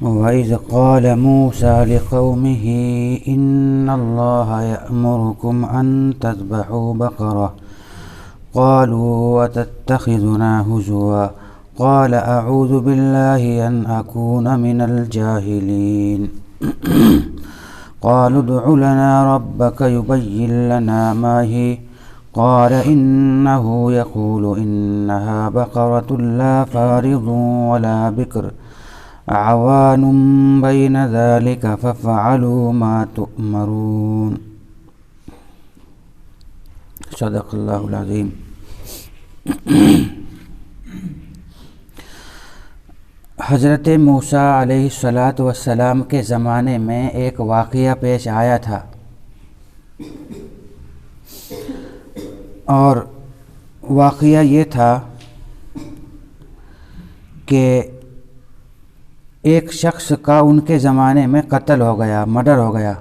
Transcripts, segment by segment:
وَإِذْ قَالَ مُوسَى لِقَوْمِهِ إِنَّ اللَّهَ يَأْمُرُكُمْ أَن تَذْبَحُوا بَقَرَةً قَالُوا وَتَتَّخِذُنَا هُزُوًا قَالَ أَعُوذُ بِاللَّهِ أَنْ أَكُونَ مِنَ الْجَاهِلِينَ قَالُوا ادْعُ لَنَا رَبَّكَ يُبَيِّن لَّنَا مَا هِيَ قَالَ إِنَّهُ يَقُولُ إِنَّهَا بَقَرَةٌ لَّا فَارِضٌ وَلَا بِكْرٌ عَوَانٌ بَيْنَ ذَلِكَ فَافْعَلُوا مَا تُؤْمَرُونَ۔ صدق اللہ العظیم۔ حضرت موسیٰ علیہ السلام کے زمانے میں ایک واقعہ پیش آیا تھا، اور واقعہ یہ تھا کہ ایک شخص کا ان کے زمانے میں قتل ہو گیا، مرڈر ہو گیا۔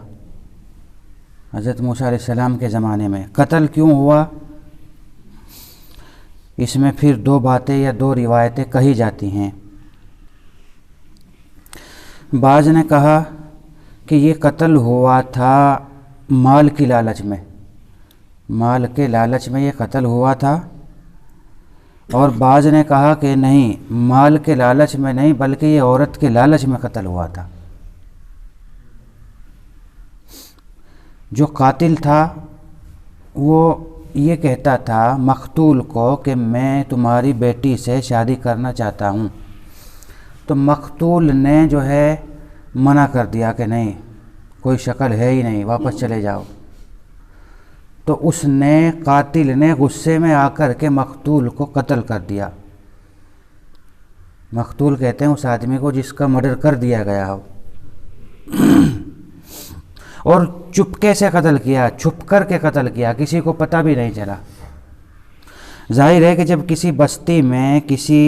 حضرت موسیٰ علیہ السلام کے زمانے میں قتل کیوں ہوا، اس میں پھر دو باتیں یا دو روایتیں کہی جاتی ہیں۔ بعض نے کہا کہ یہ قتل ہوا تھا مال کی لالچ میں، مال کے لالچ میں یہ قتل ہوا تھا، اور بعض نے کہا کہ نہیں، مال کے لالچ میں نہیں بلکہ یہ عورت کے لالچ میں قتل ہوا تھا۔ جو قاتل تھا وہ یہ کہتا تھا مقتول کو کہ میں تمہاری بیٹی سے شادی کرنا چاہتا ہوں، تو مقتول نے جو ہے منع کر دیا کہ نہیں، کوئی شکل ہے ہی نہیں، واپس چلے جاؤ۔ تو اس نے، قاتل نے غصے میں آ کر کے مقتول کو قتل کر دیا۔ مقتول کہتے ہیں اس آدمی کو جس کا مرڈر کر دیا گیا ہو، اور چپکے سے قتل کیا، چھپ کر کے قتل کیا، کسی کو پتہ بھی نہیں چلا۔ ظاہر ہے کہ جب کسی بستی میں، کسی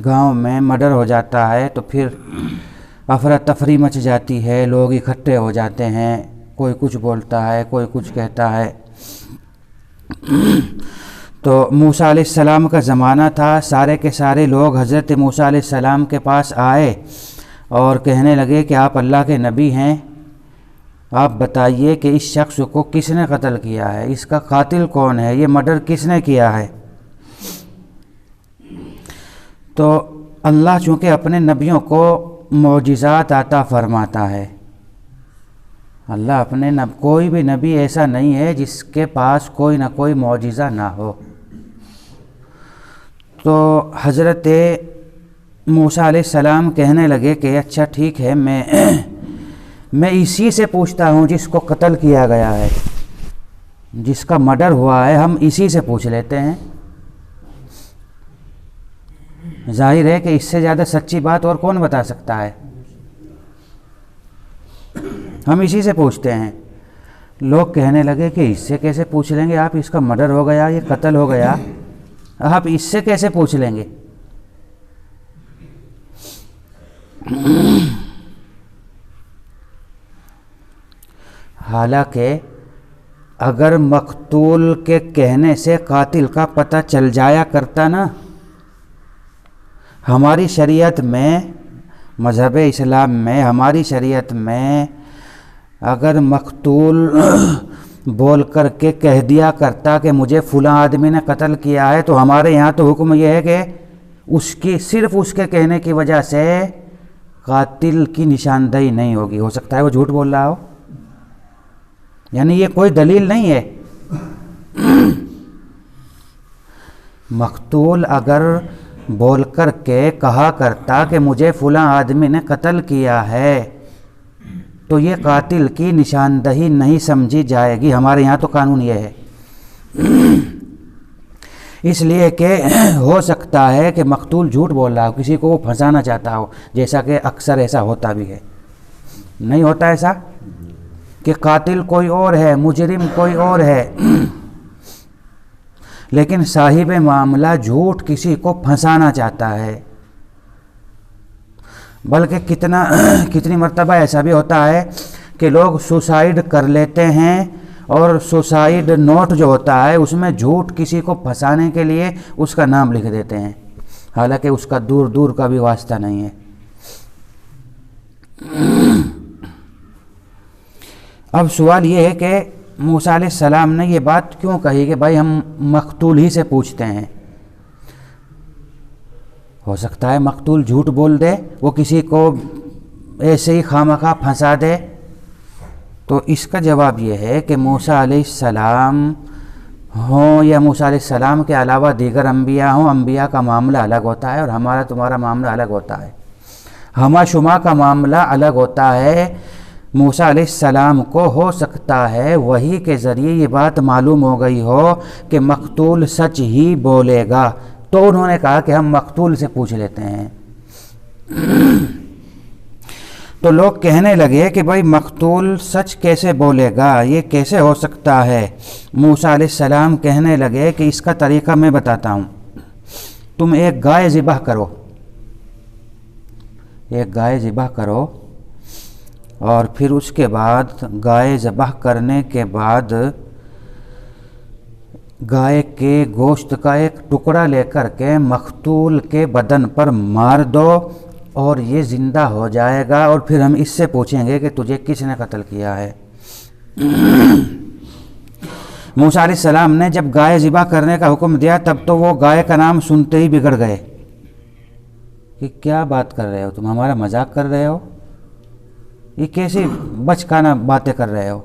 گاؤں میں مرڈر ہو جاتا ہے تو پھر افراتفری مچ جاتی ہے، لوگ اکٹھے ہو جاتے ہیں، کوئی کچھ بولتا ہے، کوئی کچھ کہتا ہے۔ تو موسیٰ علیہ السلام کا زمانہ تھا، سارے کے سارے لوگ حضرت موسیٰ علیہ السلام کے پاس آئے اور کہنے لگے کہ آپ اللہ کے نبی ہیں، آپ بتائیے کہ اس شخص کو کس نے قتل کیا ہے، اس کا قاتل کون ہے، یہ مرڈر کس نے کیا ہے۔ تو اللہ چونکہ اپنے نبیوں کو معجزات عطا فرماتا ہے، اللہ اپنے کوئی بھی نبی ایسا نہیں ہے جس کے پاس کوئی نہ کوئی معجزہ نہ ہو۔ تو حضرت موسیٰ علیہ السلام کہنے لگے کہ اچھا ٹھیک ہے، میں اسی سے پوچھتا ہوں جس کو قتل کیا گیا ہے، جس کا مرڈر ہوا ہے، ہم اسی سے پوچھ لیتے ہیں۔ ظاہر ہے کہ اس سے زیادہ سچی بات اور کون بتا سکتا ہے، ہم اسی سے پوچھتے ہیں۔ لوگ کہنے لگے کہ اس سے کیسے پوچھ لیں گے آپ، اس کا مرڈر ہو گیا، یہ قتل ہو گیا، آپ اس سے کیسے پوچھ لیں گے۔ حالانکہ اگر مقتول کے کہنے سے قاتل کا پتہ چل جایا کرتا نا، ہماری شریعت میں، مذہب اسلام میں، ہماری شریعت میں اگر مقتول بول کر کے کہہ دیا کرتا کہ مجھے فلاں آدمی نے قتل کیا ہے، تو ہمارے یہاں تو حکم یہ ہے کہ صرف اس کے کہنے کی وجہ سے قاتل کی نشاندہی نہیں ہوگی، ہو سکتا ہے وہ جھوٹ بول رہا ہو، یعنی یہ کوئی دلیل نہیں ہے۔ مقتول اگر بول کر کے کہا کرتا کہ مجھے فلاں آدمی نے قتل کیا ہے، تو یہ قاتل کی نشاندہی نہیں سمجھی جائے گی، ہمارے یہاں تو قانون یہ ہے۔ اس لیے کہ ہو سکتا ہے کہ مقتول جھوٹ بول رہا ہو، کسی کو وہ پھنسانا چاہتا ہو، جیسا کہ اکثر ایسا ہوتا بھی ہے، نہیں ہوتا ایسا کہ قاتل کوئی اور ہے، مجرم کوئی اور ہے، لیکن صاحب معاملہ جھوٹ کسی کو پھنسانا چاہتا ہے۔ بلکہ کتنی مرتبہ ایسا بھی ہوتا ہے کہ لوگ سوسائیڈ کر لیتے ہیں، اور سوسائیڈ نوٹ جو ہوتا ہے اس میں جھوٹ کسی کو پھنسانے کے لیے اس کا نام لکھ دیتے ہیں، حالانکہ اس کا دور دور کا بھی واسطہ نہیں ہے۔ اب سوال یہ ہے کہ موسیٰ علیہ السلام نے یہ بات کیوں کہی کہ بھائی ہم مقتول ہی سے پوچھتے ہیں؟ ہو سکتا ہے مقتول جھوٹ بول دے، وہ کسی کو ایسے ہی خواہ پھنسا دے۔ تو اس کا جواب یہ ہے کہ موسیٰ علیہ السلام ہوں یا موسیٰ علیہ السلام کے علاوہ دیگر انبیاء ہوں، انبیاء کا معاملہ الگ ہوتا ہے اور ہمارا تمہارا معاملہ الگ ہوتا ہے۔ ہما شما کا معاملہ الگ ہوتا ہے۔ موسیٰ علیہ السلام کو ہو سکتا ہے وحی کے ذریعے یہ بات معلوم ہو گئی ہو کہ مقتول سچ ہی بولے گا، تو انہوں نے کہا کہ ہم مقتول سے پوچھ لیتے ہیں۔ تو لوگ کہنے لگے کہ بھائی مقتول سچ کیسے بولے گا، یہ کیسے ہو سکتا ہے؟ موسیٰ علیہ السلام کہنے لگے کہ اس کا طریقہ میں بتاتا ہوں۔ تم ایک گائے ذبح کرو، ایک گائے ذبح کرو، اور پھر اس کے بعد گائے ذبح کرنے کے بعد گائے کے گوشت کا ایک ٹکڑا لے کر کے مقتول کے بدن پر مار دو اور یہ زندہ ہو جائے گا، اور پھر ہم اس سے پوچھیں گے کہ تجھے کس نے قتل کیا ہے۔ موسیٰ علیہ السلام نے جب گائے ذبح کرنے کا حکم دیا تب تو وہ گائے کا نام سنتے ہی بگڑ گئے کہ کیا بات کر رہے ہو تم، ہمارا مذاق کر رہے ہو، یہ کیسی بچکانہ باتیں کر رہے ہو،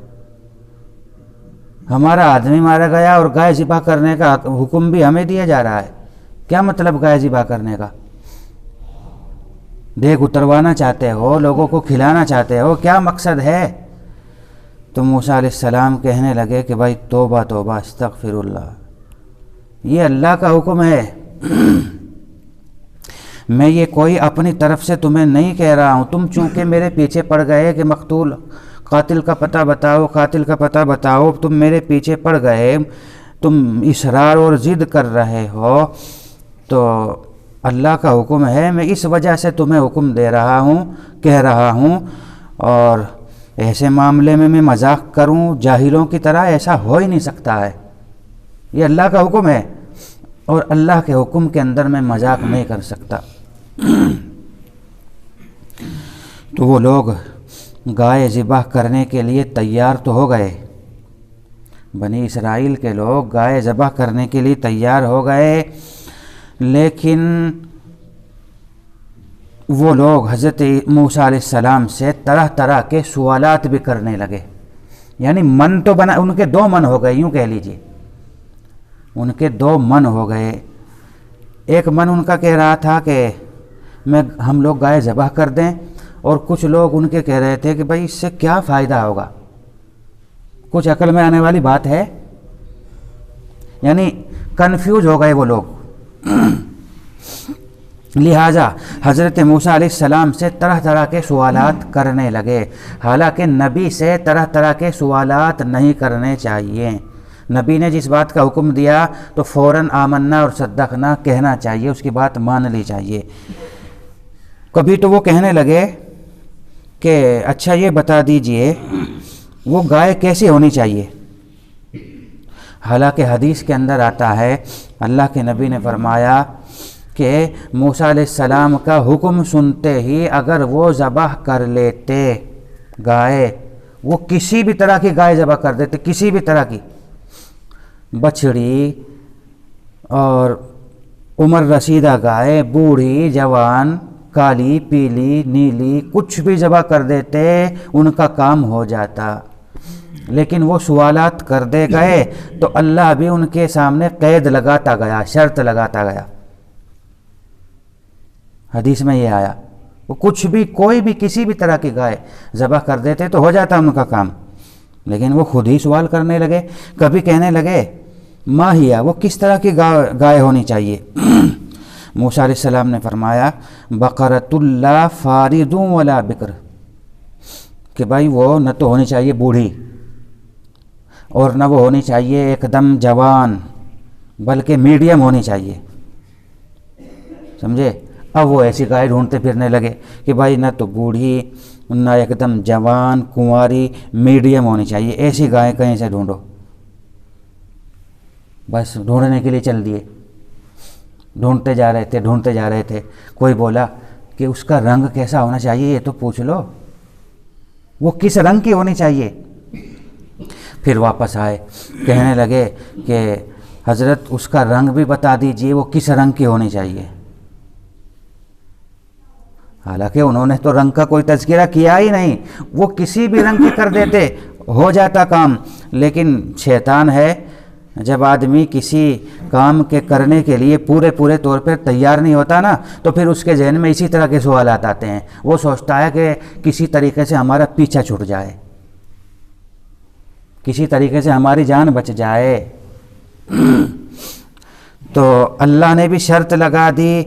ہمارا آدمی مارا گیا اور گائے ذبح کرنے کا حکم بھی ہمیں دیا جا رہا ہے، کیا مطلب گائے ذبح کرنے کا؟ دیکھ اتروانا چاہتے ہو، لوگوں کو کھلانا چاہتے ہو، کیا مقصد ہے؟ تو موسیٰ علیہ السلام کہنے لگے کہ بھائی توبہ توبہ استغفر اللہ، یہ اللہ کا حکم ہے، میں یہ کوئی اپنی طرف سے تمہیں نہیں کہہ رہا ہوں، تم چونکہ میرے پیچھے پڑ گئے کہ مقتول قاتل کا پتہ بتاؤ، قاتل کا پتہ بتاؤ، تم میرے پیچھے پڑ گئے، تم اصرار اور ضد کر رہے ہو، تو اللہ کا حکم ہے، میں اس وجہ سے تمہیں حکم دے رہا ہوں، کہہ رہا ہوں، اور ایسے معاملے میں مذاق کروں جاہلوں کی طرح؟ ایسا ہو ہی نہیں سکتا ہے، یہ اللہ کا حکم ہے اور اللہ کے حکم کے اندر میں مذاق نہیں کر سکتا۔ تو وہ لوگ گائے ذبح کرنے کے لیے تیار تو ہو گئے، بنی اسرائیل کے لوگ گائے ذبح کرنے کے لیے تیار ہو گئے، لیکن وہ لوگ حضرت موسیٰ علیہ السلام سے طرح طرح کے سوالات بھی کرنے لگے، یعنی من تو بنا، ان کے دو من ہو گئے، یوں کہہ لیجئے ان کے دو من ہو گئے۔ ایک من ان کا کہہ رہا تھا کہ ہم لوگ گائے ذبح کر دیں، اور کچھ لوگ ان کے کہہ رہے تھے کہ بھائی اس سے کیا فائدہ ہوگا، کچھ عقل میں آنے والی بات ہے، یعنی کنفیوز ہو گئے وہ لوگ۔ لہٰذا حضرت موسیٰ علیہ السلام سے طرح طرح کے سوالات کرنے لگے، حالانکہ نبی سے طرح طرح کے سوالات نہیں کرنے چاہیے، نبی نے جس بات کا حکم دیا تو فوراً آمنا اور صدقنا کہنا چاہیے، اس کی بات مان لی چاہیے۔ کبھی تو وہ کہنے لگے کہ اچھا یہ بتا دیجئے وہ گائے کیسی ہونی چاہیے، حالانکہ حدیث کے اندر آتا ہے، اللہ کے نبی نے فرمایا کہ موسیٰ علیہ السلام کا حکم سنتے ہی اگر وہ ذبح کر لیتے گائے، وہ کسی بھی طرح کی گائے ذبح کر دیتے، کسی بھی طرح کی، بچڑی اور عمر رسیدہ گائے، بوڑھی جوان، کالی پیلی نیلی، کچھ بھی ذبح کر دیتے ان کا کام ہو جاتا، لیکن وہ سوالات کرتے گئے تو اللہ بھی ان کے سامنے قید لگاتا گیا، شرط لگاتا گیا۔ حدیث میں یہ آیا، وہ کچھ بھی کوئی بھی کسی بھی طرح کی گائے ذبح کر دیتے تو ہو جاتا ان کا کام، لیکن وہ خود ہی سوال کرنے لگے۔ کبھی کہنے لگے ماہیہ، وہ کس طرح کی گائے ہونی چاہیے؟ موسیٰ علیہ السلام نے فرمایا بقرۃ اللہ فارض ولا بکر، کہ بھائی وہ نہ تو ہونی چاہیے بوڑھی اور نہ وہ ہونی چاہیے ایک دم جوان، بلکہ میڈیم ہونی چاہیے، سمجھے؟ اب وہ ایسی گائے ڈھونڈتے پھرنے لگے کہ بھائی نہ تو بوڑھی نہ ایک دم جوان، کنواری، میڈیم ہونی چاہیے، ایسی گائے کہیں سے ڈھونڈو، بس ڈھونڈنے کے لیے چل دیے، ڈھونڈتے جا رہے تھے۔ کوئی بولا کہ اس کا رنگ کیسا ہونا چاہیے یہ تو پوچھ لو، وہ کس رنگ کی ہونی چاہیے؟ پھر واپس آئے، کہنے لگے کہ حضرت اس کا رنگ بھی بتا دیجئے، وہ کس رنگ کی ہونی چاہیے۔ حالانکہ انہوں نے تو رنگ کا کوئی تذکرہ کیا ہی نہیں، وہ کسی بھی رنگ کی کر دیتے، ہو جاتا کام۔ لیکن شیطان ہے، جب آدمی کسی کام کے کرنے کے لیے پورے طور پر تیار نہیں ہوتا نا، تو پھر اس کے ذہن میں اسی طرح کے سوالات آتے ہیں۔ وہ سوچتا ہے کہ کسی طریقے سے ہمارا پیچھا چھوٹ جائے، کسی طریقے سے ہماری جان بچ جائے۔ تو اللہ نے بھی شرط لگا دی،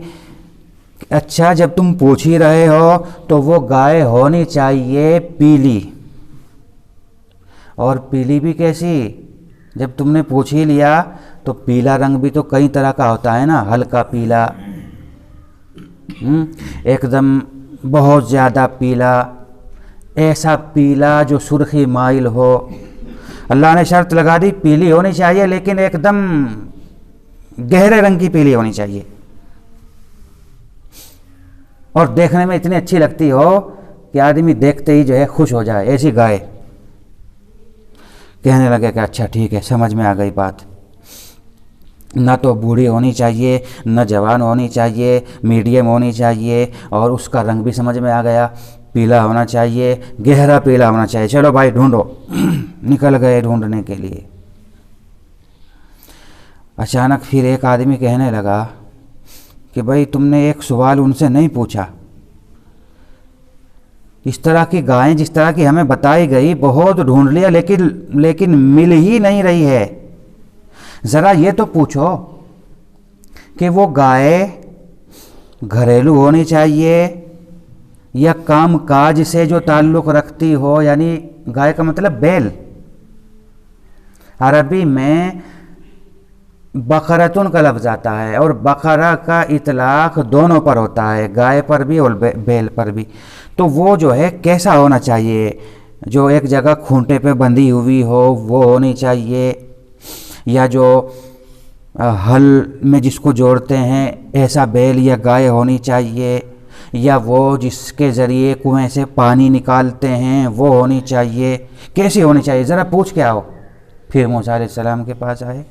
اچھا جب تم پوچھ ہی رہے ہو تو وہ گائے ہونی چاہیے پیلی، اور پیلی بھی کیسی؟ جب تم نے پوچھ ہی لیا تو پیلا رنگ بھی تو کئی طرح کا ہوتا ہے نا، ہلکا پیلا، ایک دم بہت زیادہ پیلا، ایسا پیلا جو سرخی مائل ہو۔ اللہ نے شرط لگا دی پیلی ہونی چاہیے، لیکن ایک دم گہرے رنگ کی پیلی ہونی چاہیے، اور دیکھنے میں اتنی اچھی لگتی ہو کہ آدمی دیکھتے ہی جو ہے خوش ہو جائے، ایسی گائے۔ کہنے لگے کہ اچھا ٹھیک ہے، سمجھ میں آ گئی بات، نہ تو بوڑھی ہونی چاہیے، نہ جوان ہونی چاہیے، میڈیم ہونی چاہیے، اور اس کا رنگ بھی سمجھ میں آ گیا، پیلا ہونا چاہیے، گہرا پیلا ہونا چاہیے۔ چلو بھائی ڈھونڈو۔ نکل گئے ڈھونڈنے کے لیے۔ اچانک پھر ایک آدمی کہنے لگا کہ بھائی تم نے ایک سوال ان سے نہیں پوچھا، اس طرح کی گائیں جس طرح کی ہمیں بتائی گئی بہت ڈھونڈ لیا، لیکن مل ہی نہیں رہی ہے، ذرا یہ تو پوچھو کہ وہ گائے گھریلو ہونی چاہیے یا کام کاج سے جو تعلق رکھتی ہو، یعنی گائے کا مطلب بیل۔ عربی میں بقرتن کا لفظ آتا ہے، اور بقرہ کا اطلاق دونوں پر ہوتا ہے، گائے پر بھی اور بیل پر بھی۔ تو وہ جو ہے کیسا ہونا چاہیے؟ جو ایک جگہ کھونٹے پہ بندھی ہوئی ہو وہ ہونی چاہیے، یا جو ہل میں جس کو جوڑتے ہیں ایسا بیل یا گائے ہونی چاہیے، یا وہ جس کے ذریعے کنویں سے پانی نکالتے ہیں وہ ہونی چاہیے؟ کیسی ہونی چاہیے ذرا پوچھ کے آؤ۔ پھر موسیٰ علیہ السلام کے پاس آئے،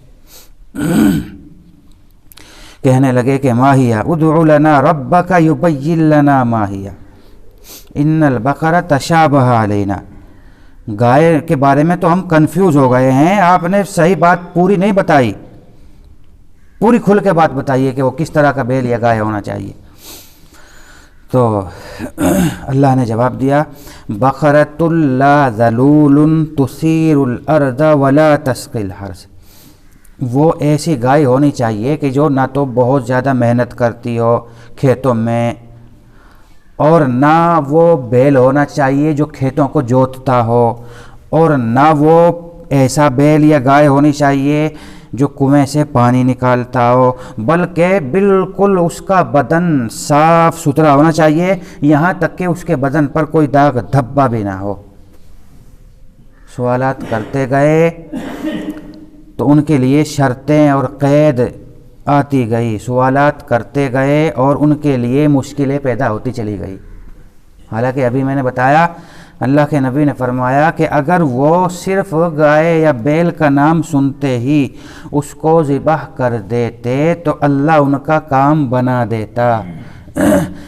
کہنے لگے کہ ما ہی ادع لنا ربک یبین لنا ما ہی ان البقرہ تشابہ علینا۔ گائے کے بارے میں تو ہم کنفیوز ہو گئے ہیں، آپ نے صحیح بات پوری نہیں بتائی، پوری کھل کے بات بتائیے کہ وہ کس طرح کا بیل یا گائے ہونا چاہیے۔ تو اللہ نے جواب دیا بقرۃ لا ذلول تثیر الارض ولا تسقی الحرث۔ وہ ایسی گائے ہونی چاہیے کہ جو نہ تو بہت زیادہ محنت کرتی ہو کھیتوں میں، اور نہ وہ بیل ہونا چاہیے جو کھیتوں کو جوتتا ہو، اور نہ وہ ایسا بیل یا گائے ہونی چاہیے جو کنویں سے پانی نکالتا ہو، بلکہ بالکل اس کا بدن صاف ستھرا ہونا چاہیے، یہاں تک کہ اس کے بدن پر کوئی داغ دھبا بھی نہ ہو۔ سوالات کرتے گئے تو ان کے لیے شرطیں اور قید آتی گئی، سوالات کرتے گئے اور ان کے لیے مشکلیں پیدا ہوتی چلی گئی۔ حالانکہ ابھی میں نے بتایا اللہ کے نبی نے فرمایا کہ اگر وہ صرف گائے یا بیل کا نام سنتے ہی اس کو ذبح کر دیتے تو اللہ ان کا کام بنا دیتا۔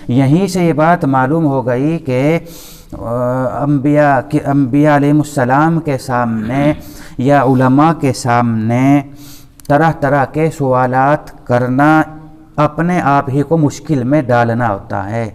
یہیں سے یہ بات معلوم ہو گئی کہ انبیاء علیہ السلام کے سامنے یا علماء کے سامنے طرح طرح کے سوالات کرنا اپنے آپ ہی کو مشکل میں ڈالنا ہوتا ہے۔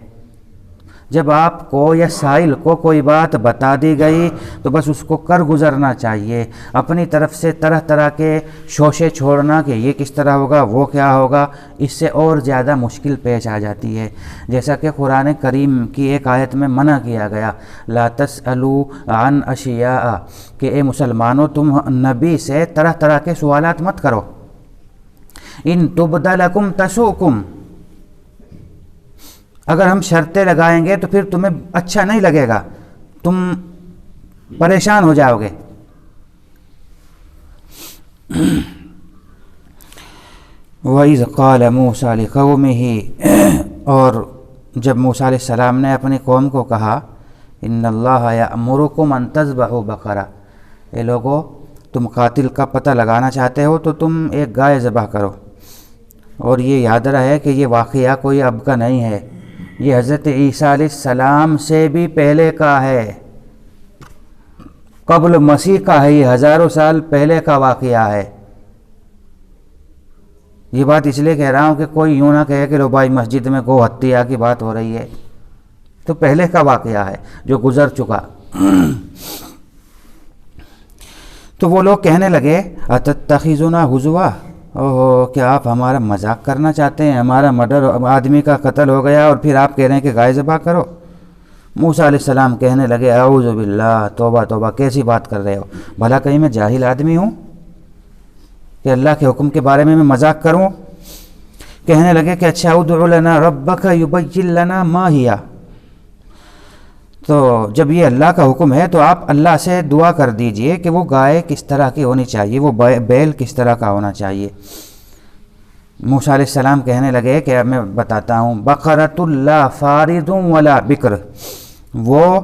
جب آپ کو یا سائل کو کوئی بات بتا دی گئی تو بس اس کو کر گزرنا چاہیے، اپنی طرف سے طرح طرح کے شوشے چھوڑنا کہ یہ کس طرح ہوگا وہ کیا ہوگا، اس سے اور زیادہ مشکل پیش آ جاتی ہے۔ جیسا کہ قرآن کریم کی ایک آیت میں منع کیا گیا لا تسألوا عن اشیاء، کہ اے مسلمانوں تم نبی سے طرح طرح کے سوالات مت کرو، ان تبد لکم تسؤکم، اگر ہم شرطیں لگائیں گے تو پھر تمہیں اچھا نہیں لگے گا، تم پریشان ہو جاؤ گے۔ وَإِذْ قَالَ مُوسَىٰ لِقَوْمِهِ، اور جب موسیٰ علیہ السلام نے اپنی قوم کو کہا ان اللہ یأمرکم ان تذبحوا بقرہ، اے لوگو تم قاتل کا پتہ لگانا چاہتے ہو تو تم ایک گائے ذبح کرو۔ اور یہ یاد رہے کہ یہ واقعہ کوئی اب کا نہیں ہے، یہ حضرت عیسیٰ علیہ السلام سے بھی پہلے کا ہے، قبل مسیح کا ہے، یہ ہزاروں سال پہلے کا واقعہ ہے۔ یہ بات اس لیے کہہ رہا ہوں کہ کوئی یوں نہ کہے کہ لو بھائی مسجد میں گو ہتیا کی بات ہو رہی ہے، تو پہلے کا واقعہ ہے جو گزر چکا۔ تو وہ لوگ کہنے لگے اتتخذنا ہزوا، اوہ کیا آپ ہمارا مذاق کرنا چاہتے ہیں؟ ہمارا مرڈر، آدمی کا قتل ہو گیا اور پھر آپ کہہ رہے ہیں کہ گائے ذبح کرو۔ موسیٰ علیہ السلام کہنے لگے اعوذ باللہ، توبہ توبہ، کیسی بات کر رہے ہو؟ بھلا کہیں میں جاہل آدمی ہوں کہ اللہ کے حکم کے بارے میں مذاق کروں؟ کہنے لگے کہ اچھا ادع لنا ربک یبین لنا ما ہی، تو جب یہ اللہ کا حکم ہے تو آپ اللہ سے دعا کر دیجئے کہ وہ گائے کس طرح کی ہونی چاہیے، وہ بیل کس طرح کا ہونا چاہیے۔ موسیٰ علیہ السلام کہنے لگے کہ میں بتاتا ہوں، بقرۃ لا فارض ولا بکر، وہ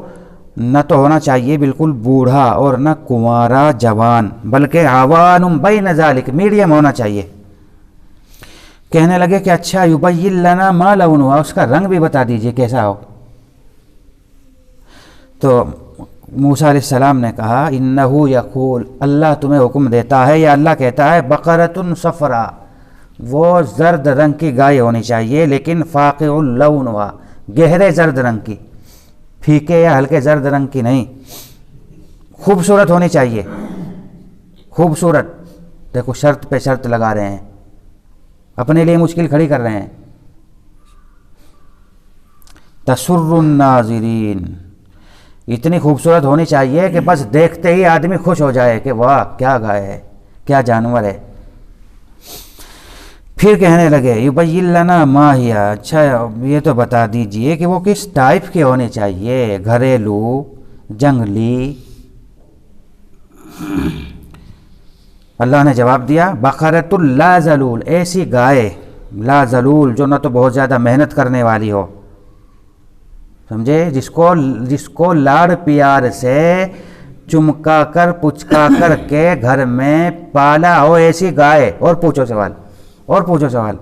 نہ تو ہونا چاہیے بالکل بوڑھا اور نہ کنوارا جوان، بلکہ عوان بین ذالک، میڈیم ہونا چاہیے۔ کہنے لگے کہ اچھا یبین لنا ما لونھا، اس کا رنگ بھی بتا دیجئے کیسا ہو۔ تو موسیٰ علیہ السلام نے کہا انہ یقول، اللہ تمہیں حکم دیتا ہے یا اللہ کہتا ہے بقرۃ صفراء، وہ زرد رنگ کی گائے ہونی چاہیے، لیکن فاقع لونھا، گہرے زرد رنگ کی، پھیکے یا ہلکے زرد رنگ کی نہیں، خوبصورت ہونی چاہیے، خوبصورت۔ دیکھو شرط پہ شرط لگا رہے ہیں، اپنے لیے مشکل کھڑی کر رہے ہیں۔ تسر الناظرین، اتنی خوبصورت ہونی چاہیے کہ بس دیکھتے ہی آدمی خوش ہو جائے کہ واہ کیا گائے ہے، کیا جانور ہے۔ پھر کہنے لگے یبین لنا ما ہی، اچھا یہ تو بتا دیجئے کہ وہ کس ٹائپ کی ہونی چاہیے، گھریلو، جنگلی؟ اللہ نے جواب دیا بقرۃ لا ذلول، ایسی گائے لا ذلول جو نہ تو بہت زیادہ محنت کرنے والی ہو، سمجھے، جس کو لاڑ پیار سے چمکا کر پچکا کر کے گھر میں پالا ہو، ایسی گائے۔ اور پوچھو سوال، اور پوچھو سوال،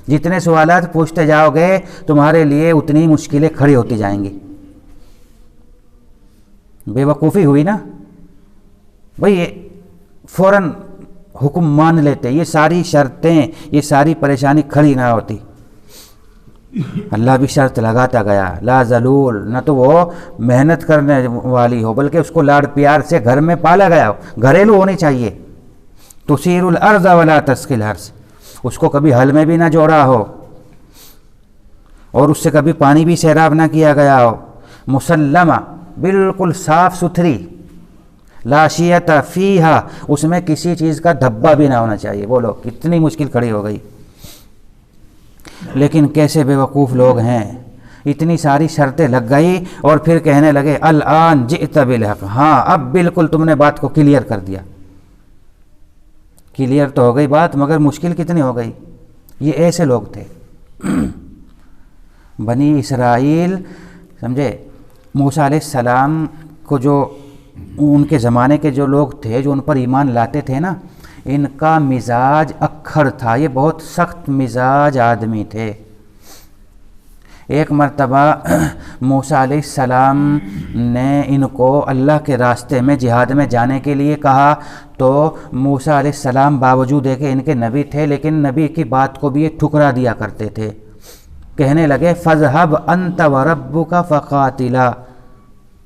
جتنے سوالات پوچھتے جاؤ گے تمہارے لیے اتنی مشکلیں کھڑی ہوتی جائیں گی۔ بے وقوفی ہوئی نا بھئی، فوراً حکم مان لیتے، یہ ساری شرطیں، یہ ساری پریشانی کھڑی نہ ہوتی۔ اللہ بھی شرط لگاتا گیا لا ذلول، نہ تو وہ محنت کرنے والی ہو بلکہ اس کو لاڑ پیار سے گھر میں پالا گیا ہو، گھریلو ہونی چاہیے۔ تثیر الارض ولا تسقی الحرث، اس کو کبھی حل میں بھی نہ جوڑا ہو اور اس سے کبھی پانی بھی سیراب نہ کیا گیا ہو۔ مسلمہ، بالکل صاف ستھری، لا شیۃ فیہا، اس میں کسی چیز کا دھبا بھی نہ ہونا چاہیے۔ بولو کتنی مشکل کھڑی ہو گئی، لیکن کیسے بے وقوف لوگ ہیں، اتنی ساری شرطیں لگ گئی اور پھر کہنے لگے الآن جئت بالحق، ہاں اب بالکل تم نے بات کو کلیئر کر دیا۔ کلیئر تو ہو گئی بات، مگر مشکل کتنی ہو گئی۔ یہ ایسے لوگ تھے بنی اسرائیل، سمجھے، موسیٰ علیہ السلام کو جو ان کے زمانے کے جو لوگ تھے جو ان پر ایمان لاتے تھے نا، ان کا مزاج اکھڑ تھا، یہ بہت سخت مزاج آدمی تھے۔ ایک مرتبہ موسیٰ علیہ السلام نے ان کو اللہ کے راستے میں جہاد میں جانے کے لیے کہا، تو موسیٰ علیہ السلام باوجود ہے کہ ان کے نبی تھے لیکن نبی کی بات کو بھی یہ ٹھکرا دیا کرتے تھے۔ کہنے لگے فَاذْهَبْ أَنْتَ وَرَبُّكَ فَقَاتِلَا،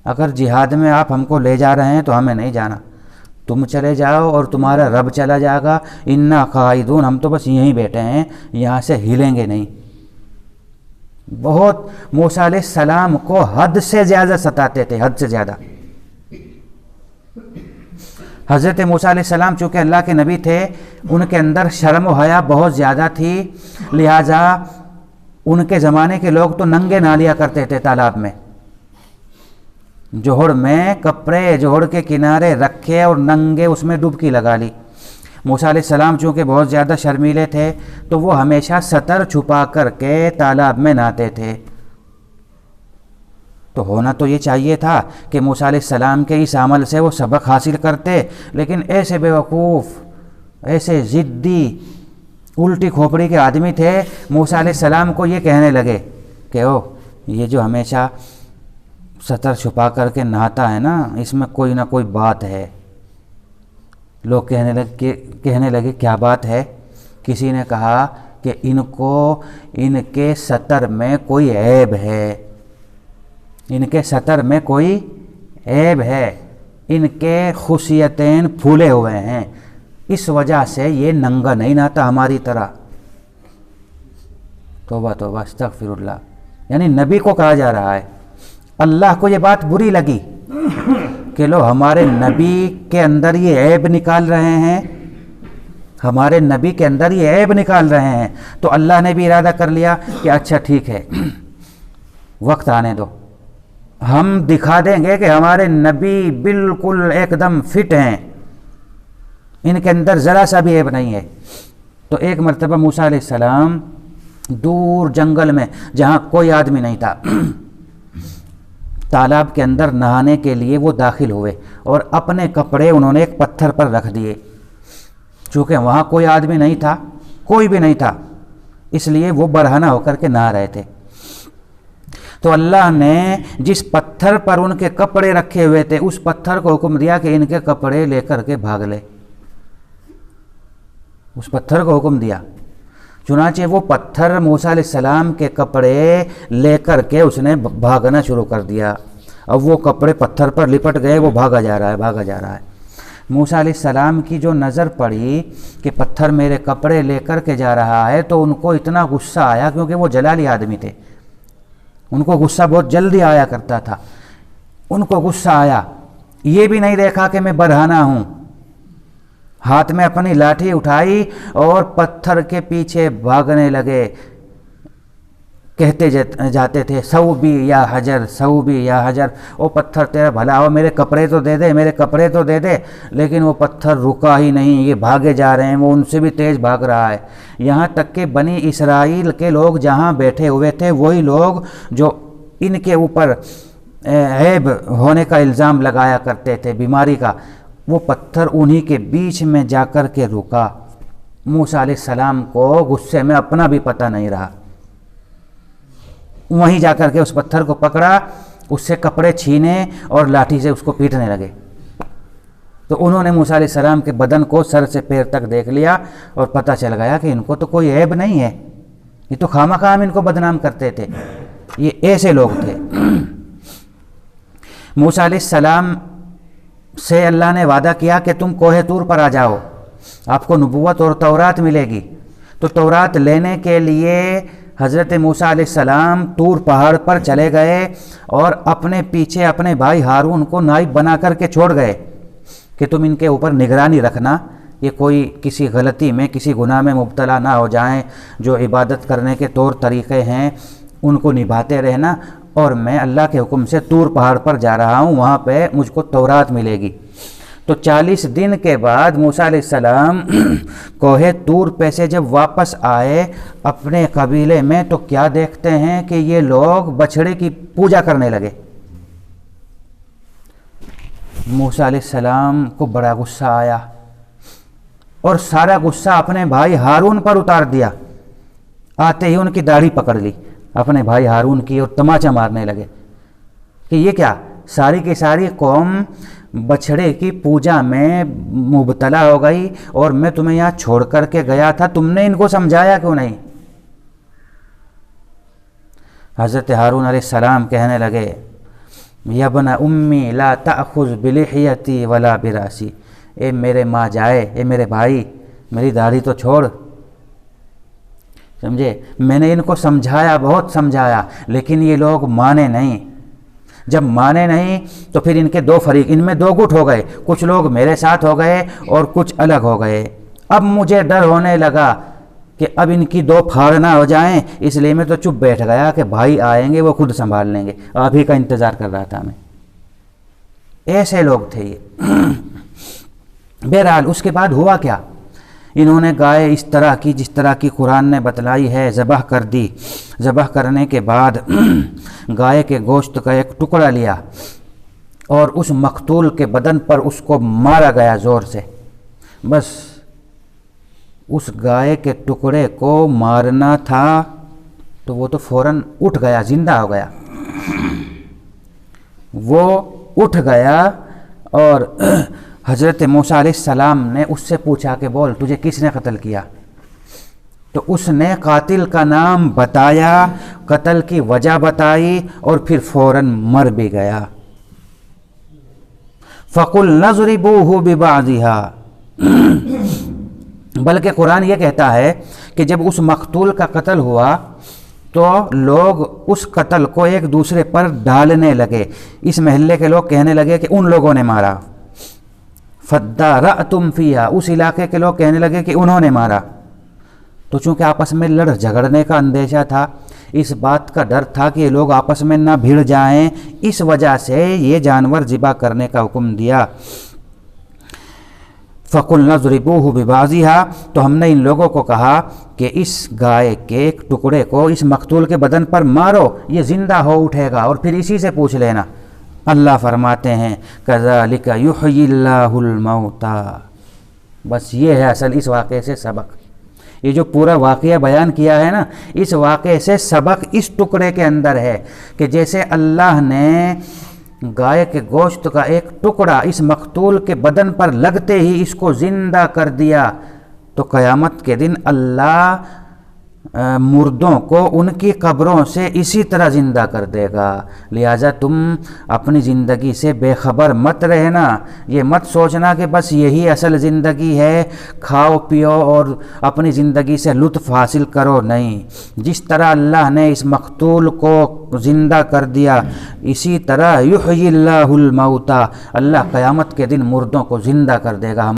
اگر جہاد میں آپ ہم کو لے جا رہے ہیں تو ہمیں نہیں جانا، تم چلے جاؤ اور تمہارا رب چلا جائے گا، اِنَّا قَاعِدُونَ، ہم تو بس یہیں بیٹھے ہیں، یہاں سے ہلیں گے نہیں۔ بہت موسیٰ علیہ السلام کو حد سے زیادہ ستاتے تھے، حد سے زیادہ۔ حضرت موسیٰ علیہ السلام چونکہ اللہ کے نبی تھے، ان کے اندر شرم و حیا بہت زیادہ تھی، لہٰذا ان کے زمانے کے لوگ تو ننگے نہ لیا کرتے تھے تالاب میں، جوہڑ میں کپڑے جوہڑ کے کنارے رکھے اور ننگے اس میں ڈبکی لگا لی۔ موسیٰ علیہ السلام چونکہ بہت زیادہ شرمیلے تھے تو وہ ہمیشہ ستر چھپا کر کے تالاب میں نہاتے تھے۔ تو ہونا تو یہ چاہیے تھا کہ موسیٰ علیہ السلام کے اس عمل سے وہ سبق حاصل کرتے، لیکن ایسے بیوقوف، ایسے ضدی، الٹی کھوپڑی کے آدمی تھے، موسیٰ علیہ السلام کو یہ کہنے لگے کہ یہ جو ہمیشہ ستر چھپا کر کے نہاتا ہے نا، اس میں کوئی نہ کوئی بات ہے۔ لوگ کہنے لگے کیا بات ہے؟ کسی نے کہا کہ ان کے ستر میں کوئی عیب ہے، ان کے ستر میں کوئی عیب ہے، ان کے خصیتین پھولے ہوئے ہیں، اس وجہ سے یہ ننگا نہیں نہاتا ہماری طرح۔ توبہ توبہ استغفر اللہ، یعنی نبی کو کہا جا رہا ہے۔ اللہ کو یہ بات بری لگی کہ لو ہمارے نبی کے اندر یہ عیب نکال رہے ہیں، ہمارے نبی کے اندر یہ عیب نکال رہے ہیں، تو اللہ نے بھی ارادہ کر لیا کہ اچھا ٹھیک ہے، وقت آنے دو، ہم دکھا دیں گے کہ ہمارے نبی بالکل ایک دم فٹ ہیں، ان کے اندر ذرا سا بھی عیب نہیں ہے۔ تو ایک مرتبہ موسیٰ علیہ السلام دور جنگل میں جہاں کوئی آدمی نہیں تھا، تالاب کے اندر نہانے کے لیے وہ داخل ہوئے اور اپنے کپڑے انہوں نے ایک پتھر پر رکھ دیے۔ چونکہ وہاں کوئی آدمی نہیں تھا، کوئی بھی نہیں تھا، اس لیے وہ برہنہ ہو کر کے نہا رہے تھے۔ تو اللہ نے جس پتھر پر ان کے کپڑے رکھے ہوئے تھے اس پتھر کو حکم دیا کہ ان کے کپڑے لے کر کے بھاگ لے، اس پتھر کو حکم دیا۔ چنانچہ وہ پتھر موسیٰ علیہ السلام کے کپڑے لے کر کے اس نے بھاگنا شروع کر دیا۔ اب وہ کپڑے پتھر پر لپٹ گئے، وہ بھاگا جا رہا ہے، بھاگا جا رہا ہے۔ موسیٰ علیہ السلام کی جو نظر پڑی کہ پتھر میرے کپڑے لے کر کے جا رہا ہے، تو ان کو اتنا غصہ آیا، کیونکہ وہ جلالی آدمی تھے، ان کو غصہ بہت جلدی آیا کرتا تھا۔ ان کو غصہ آیا، یہ بھی نہیں دیکھا کہ میں برہنہ ہوں، ہاتھ میں اپنی لاٹھی اٹھائی اور پتھر کے پیچھے بھاگنے لگے، کہتے جاتے تھے ثوبی یا حجر، ثوبی یا حجر، وہ پتھر تیرا بھلا ہو، میرے کپڑے تو دے دے، میرے کپڑے تو دے دے۔ لیکن وہ پتھر رکا ہی نہیں، یہ بھاگے جا رہے ہیں، وہ ان سے بھی تیز بھاگ رہا ہے۔ یہاں تک کہ بنی اسرائیل کے لوگ جہاں بیٹھے ہوئے تھے، وہی لوگ جو ان کے اوپر عیب ہونے کا الزام لگایا کرتے تھے، بیماری کا، وہ پتھر انہی کے بیچ میں جا کر کے رکا۔ موسیٰ علیہ السلام کو غصے میں اپنا بھی پتہ نہیں رہا، وہیں جا کر کے اس پتھر کو پکڑا، اس سے کپڑے چھینے اور لاٹھی سے اس کو پیٹنے لگے۔ تو انہوں نے موسیٰ علیہ السلام کے بدن کو سر سے پیر تک دیکھ لیا اور پتہ چل گیا کہ ان کو تو کوئی عیب نہیں ہے، یہ تو خواہ ان کو بدنام کرتے تھے۔ یہ ایسے لوگ تھے۔ موسیٰ علیہ السلام سے اللہ نے وعدہ کیا کہ تم کوہ طور پر آ جاؤ، آپ کو نبوت اور تورات ملے گی۔ تو تورات لینے کے لیے حضرت موسیٰ علیہ السلام طور پہاڑ پر چلے گئے اور اپنے پیچھے اپنے بھائی ہارون کو نائب بنا کر کے چھوڑ گئے کہ تم ان کے اوپر نگرانی رکھنا، یہ کوئی کسی غلطی میں کسی گناہ میں مبتلا نہ ہو جائیں، جو عبادت کرنے کے طور طریقے ہیں ان کو نبھاتے رہنا، اور میں اللہ کے حکم سے طور پہاڑ پر جا رہا ہوں، وہاں پہ مجھ کو تورات ملے گی۔ تو 40 دن کے بعد موسیٰ علیہ السلام کوہ طور پہ سے جب واپس آئے اپنے قبیلے میں، تو کیا دیکھتے ہیں کہ یہ لوگ بچھڑے کی پوجا کرنے لگے۔ موسیٰ علیہ السلام کو بڑا غصہ آیا اور سارا غصہ اپنے بھائی ہارون پر اتار دیا۔ آتے ہی ان کی داڑھی پکڑ لی اپنے بھائی ہارون کی اور تماچا مارنے لگے کہ یہ کیا، ساری کی ساری قوم بچھڑے کی پوجا میں مبتلا ہو گئی اور میں تمہیں یہاں چھوڑ کر کے گیا تھا، تم نے ان کو سمجھایا کیوں نہیں؟ حضرت ہارون علیہ السلام کہنے لگے یا ابن امی لا تأخذ بلحیتی ولا براسی، اے میرے ماں جائے، اے میرے بھائی میری داڑھی تو چھوڑ۔ سمجھے، میں نے ان کو سمجھایا، بہت سمجھایا، لیکن یہ لوگ مانے نہیں۔ جب مانے نہیں تو پھر ان کے دو فریق، ان میں دو گٹ ہو گئے، کچھ لوگ میرے ساتھ ہو گئے اور کچھ الگ ہو گئے۔ اب مجھے ڈر ہونے لگا کہ اب ان کی دو پھاڑ نہ ہو جائیں، اس لیے میں تو چپ بیٹھ گیا کہ بھائی آئیں گے وہ خود سنبھال لیں گے، آپ ہی کا انتظار کر رہا تھا میں۔ ایسے لوگ تھے یہ۔ بہرحال اس کے بعد ہوا کیا انہوں نے گائے اس طرح کی جس طرح کی قرآن نے بتلائی ہے ذبح کر دی۔ ذبح کرنے کے بعد گائے کے گوشت کا ایک ٹکڑا لیا اور اس مقتول کے بدن پر اس کو مارا گیا زور سے۔ بس اس گائے کے ٹکڑے کو مارنا تھا تو وہ تو فوراً اٹھ گیا، زندہ ہو گیا۔ وہ اٹھ گیا اور حضرت موسیٰ علیہ السلام نے اس سے پوچھا کہ بول تجھے کس نے قتل کیا؟ تو اس نے قاتل کا نام بتایا، قتل کی وجہ بتائی اور پھر فوراً مر بھی گیا۔ فَقُلْنَا اضْرِبُوهُ بِبَعْضِهَا، بلکہ قرآن یہ کہتا ہے کہ جب اس مقتول کا قتل ہوا تو لوگ اس قتل کو ایک دوسرے پر ڈالنے لگے۔ اس محلے کے لوگ کہنے لگے کہ ان لوگوں نے مارا، فَادَّارَأْتُمْ فِيهَا، اس علاقے کے لوگ کہنے لگے کہ انہوں نے مارا۔ تو چونکہ آپس میں لڑ جھگڑنے کا اندیشہ تھا، اس بات کا ڈر تھا کہ یہ لوگ آپس میں نہ بھیڑ جائیں، اس وجہ سے یہ جانور ذبح کرنے کا حکم دیا۔ فَقُلْنَا اضْرِبُوهُ بِبَعْضِهَا، تو ہم نے ان لوگوں کو کہا کہ اس گائے کے ایک ٹکڑے کو اس مقتول کے بدن پر مارو، یہ زندہ ہو اٹھے گا اور پھر اسی سے پوچھ لینا۔ اللہ فرماتے ہیں كَذَلِكَ يُحْيِي اللَّهُ الْمَوْتَى، بس یہ ہے اصل اس واقعے سے سبق۔ یہ جو پورا واقعہ بیان کیا ہے نا، اس واقعے سے سبق اس ٹکڑے کے اندر ہے کہ جیسے اللہ نے گائے کے گوشت کا ایک ٹکڑا اس مقتول کے بدن پر لگتے ہی اس کو زندہ کر دیا، تو قیامت کے دن اللہ مردوں کو ان کی قبروں سے اسی طرح زندہ کر دے گا۔ لہٰذا تم اپنی زندگی سے بے خبر مت رہنا، یہ مت سوچنا کہ بس یہی اصل زندگی ہے، کھاؤ پیو اور اپنی زندگی سے لطف حاصل کرو۔ نہیں، جس طرح اللہ نے اس مقتول کو زندہ کر دیا، اسی طرح یحیی اللہ الموتى، اللہ قیامت کے دن مردوں کو زندہ کر دے گا۔